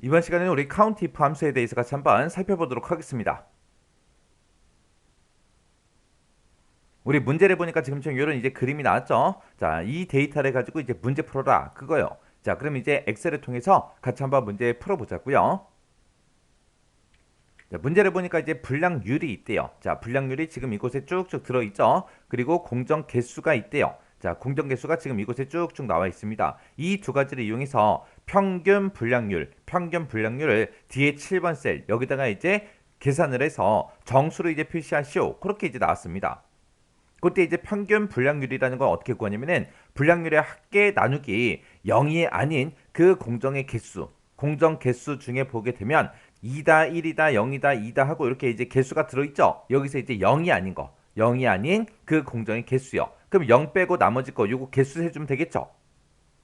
이번 시간에는 우리 count if 함수에 대해서 같이 한번 살펴보도록 하겠습니다. 우리 문제를 보니까 지금처럼 이런 이제 그림이 나왔죠. 자, 이 데이터를 가지고 이제 문제 풀어라 그거요. 자, 그럼 이제 엑셀을 통해서 같이 한번 문제 풀어보자고요. 자, 문제를 보니까 이제 불량률이 있대요. 자, 불량률이 지금 이곳에 쭉쭉 들어있죠. 그리고 공정 개수가 있대요. 자, 공정 개수가 지금 이곳에 쭉쭉 나와 있습니다. 이 두 가지를 이용해서 평균 불량률을 뒤에 7번 셀 여기다가 이제 계산을 해서 정수로 이제 표시하시오. 그렇게 이제 나왔습니다. 그때 이제 평균 불량률이라는 건 어떻게 구하냐면은 불량률의 합계 나누기 0이 아닌 그 공정의 개수, 공정 개수 중에 보게 되면 2다, 1이다, 0이다, 2다 하고 이렇게 이제 개수가 들어있죠. 여기서 이제 0이 아닌 거, 0이 아닌 그 공정의 개수요. 그럼 0 빼고 나머지 거 요거 개수 해주면 되겠죠.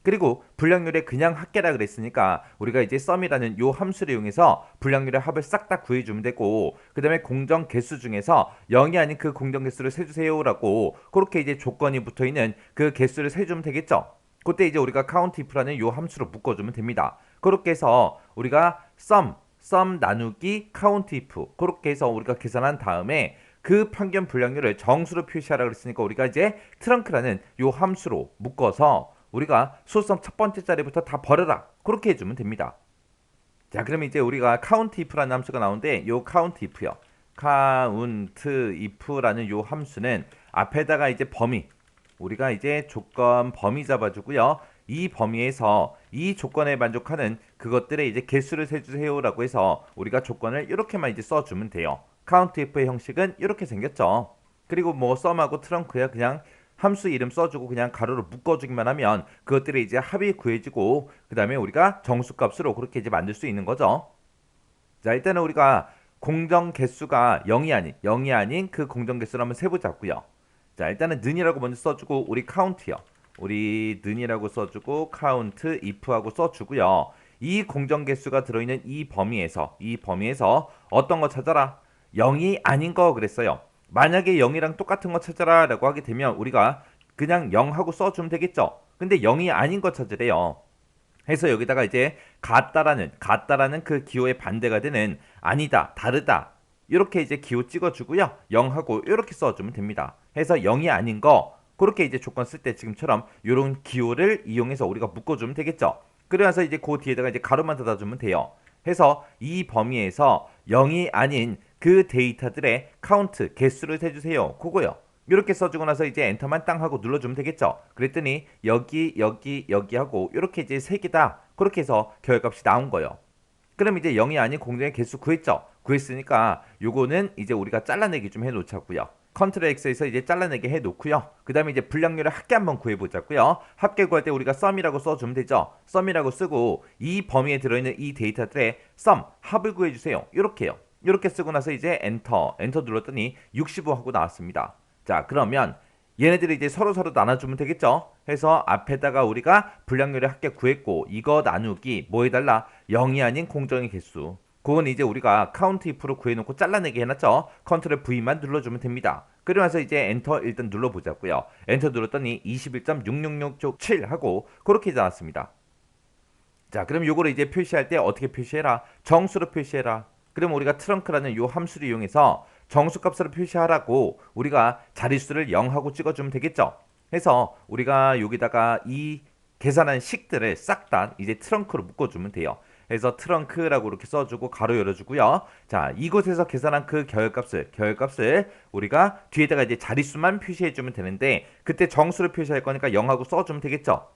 그리고 불량률의 그냥 합계라 그랬으니까 우리가 이제 썸이라는 요 함수를 이용해서 불량률의 합을 싹 다 구해주면 되고, 그 다음에 공정 개수 중에서 0이 아닌 그 공정 개수를 세주세요라고 그렇게 이제 조건이 붙어있는 그 개수를 세주면 되겠죠. 그때 이제 우리가 count if라는 요 함수로 묶어주면 됩니다. 그렇게 해서 우리가 썸 나누기 count if 그렇게 해서 우리가 계산한 다음에 그 평균 불량률을 정수로 표시하라 그랬으니까 우리가 이제 트렁크라는 요 함수로 묶어서 우리가 소수점 첫 번째 자리부터 다 버려라 그렇게 해주면 됩니다. 자, 그럼 이제 우리가 count if라는 함수가 나오는데 요 count if요. count if라는 요 함수는 앞에다가 이제 범위, 우리가 이제 조건 범위 잡아주고요. 이 범위에서 이 조건에 만족하는 그것들의 이제 개수를 세주세요라고 해서 우리가 조건을 이렇게만 이제 써주면 돼요. count if의 형식은 이렇게 생겼죠. 그리고 뭐 썸하고 트렁크야 그냥 함수 이름 써주고 그냥 가로로 묶어주기만 하면 그것들이 이제 합이 구해지고 그 다음에 우리가 정수값으로 그렇게 이제 만들 수 있는 거죠. 자, 일단은 우리가 공정 개수가 0이 아닌 그 공정 개수를 한번 세보자고요. 자, 일단은 는이라고 먼저 써주고 우리 count요. 우리 는이라고 써주고 count if하고 써주고요. 이 공정 개수가 들어있는 이 범위에서 어떤 거 찾아라? 0이 아닌 거 그랬어요. 만약에 0이랑 똑같은 거 찾아라 라고 하게 되면 우리가 그냥 0하고 써주면 되겠죠. 근데 0이 아닌 거 찾으래요. 해서 여기다가 이제 같다라는 그 기호의 반대가 되는 아니다, 다르다 이렇게 이제 기호 찍어주고요. 0하고 이렇게 써주면 됩니다. 해서 0이 아닌 거 그렇게 이제 조건 쓸 때 지금처럼 이런 기호를 이용해서 우리가 묶어주면 되겠죠. 그래서 이제 그 뒤에다가 이제 가로만 닫아주면 돼요. 해서 이 범위에서 0이 아닌 그 데이터들의 카운트 개수를 세주세요. 그거요. 이렇게 써주고 나서 이제 엔터만 땅 하고 눌러주면 되겠죠. 그랬더니 여기 하고 이렇게 이제 세 개다. 그렇게 해서 결과값이 나온 거예요. 그럼 이제 0이 아닌 공정의 개수 구했죠. 구했으니까 요거는 이제 우리가 잘라내기 좀 해놓자고요. 컨트롤 X에서 이제 잘라내기 해놓고요. 그 다음에 이제 불량률을 합계 한번 구해보자고요. 합계 구할 때 우리가 썸이라고 써주면 되죠. 썸이라고 쓰고 이 범위에 들어있는 이 데이터들의 썸, 합을 구해주세요. 이렇게요. 이렇게 쓰고 나서 이제 엔터 눌렀더니 65 하고 나왔습니다. 자, 그러면 얘네들이 이제 서로 나눠주면 되겠죠. 해서 앞에다가 우리가 불량률의 합계 구했고 이거 나누기 뭐 해달라? 0이 아닌 공정의 개수. 그건 이제 우리가 count if로 구해놓고 잘라내기 해놨죠. 컨트롤 V만 눌러주면 됩니다. 그러면서 이제 엔터 일단 눌러보자고요. 엔터 눌렀더니 21.66667 하고 그렇게 나왔습니다. 자, 그럼 요거를 이제 표시할 때 어떻게 표시해라? 정수로 표시해라. 그럼 우리가 트렁크라는 요 함수를 이용해서 정수값으로 표시하라고 우리가 자릿수를 0하고 찍어주면 되겠죠. 해서 우리가 여기다가 이 계산한 식들을 싹 다 이제 트렁크로 묶어주면 돼요. 해서 트렁크라고 이렇게 써주고 가로 열어주고요. 자, 이곳에서 계산한 그 결값을 우리가 뒤에다가 이제 자릿수만 표시해주면 되는데 그때 정수를 표시할 거니까 0하고 써주면 되겠죠.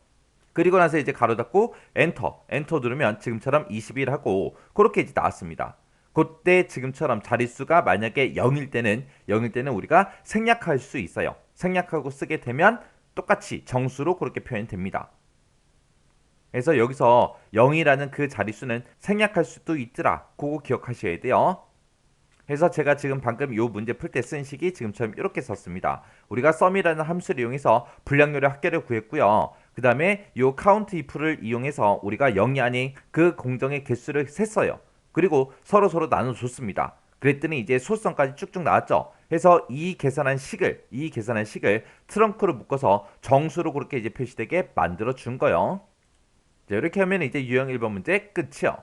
그리고 나서 이제 가로 닫고 엔터 누르면 지금처럼 21 하고 그렇게 이제 나왔습니다. 그때 지금처럼 자릿수가 만약에 0일 때는 우리가 생략할 수 있어요. 생략하고 쓰게 되면 똑같이 정수로 그렇게 표현됩니다. 그래서 여기서 0이라는 그 자릿수는 생략할 수도 있더라. 그거 기억하셔야 돼요. 그래서 제가 지금 방금 이 문제 풀 때 쓴 식이 지금처럼 이렇게 썼습니다. 우리가 썸이라는 함수를 이용해서 불량률의 합계를 구했고요. 그 다음에 이 count if를 이용해서 우리가 0이 아닌 그 공정의 개수를 셌어요. 그리고 서로 나눠줬습니다. 그랬더니 이제 소수점까지 쭉쭉 나왔죠. 그래서 이 계산한 식을 트렁크로 묶어서 정수로 그렇게 이제 표시되게 만들어 준 거예요. 자, 이렇게 하면 이제 유형 1번 문제 끝이요.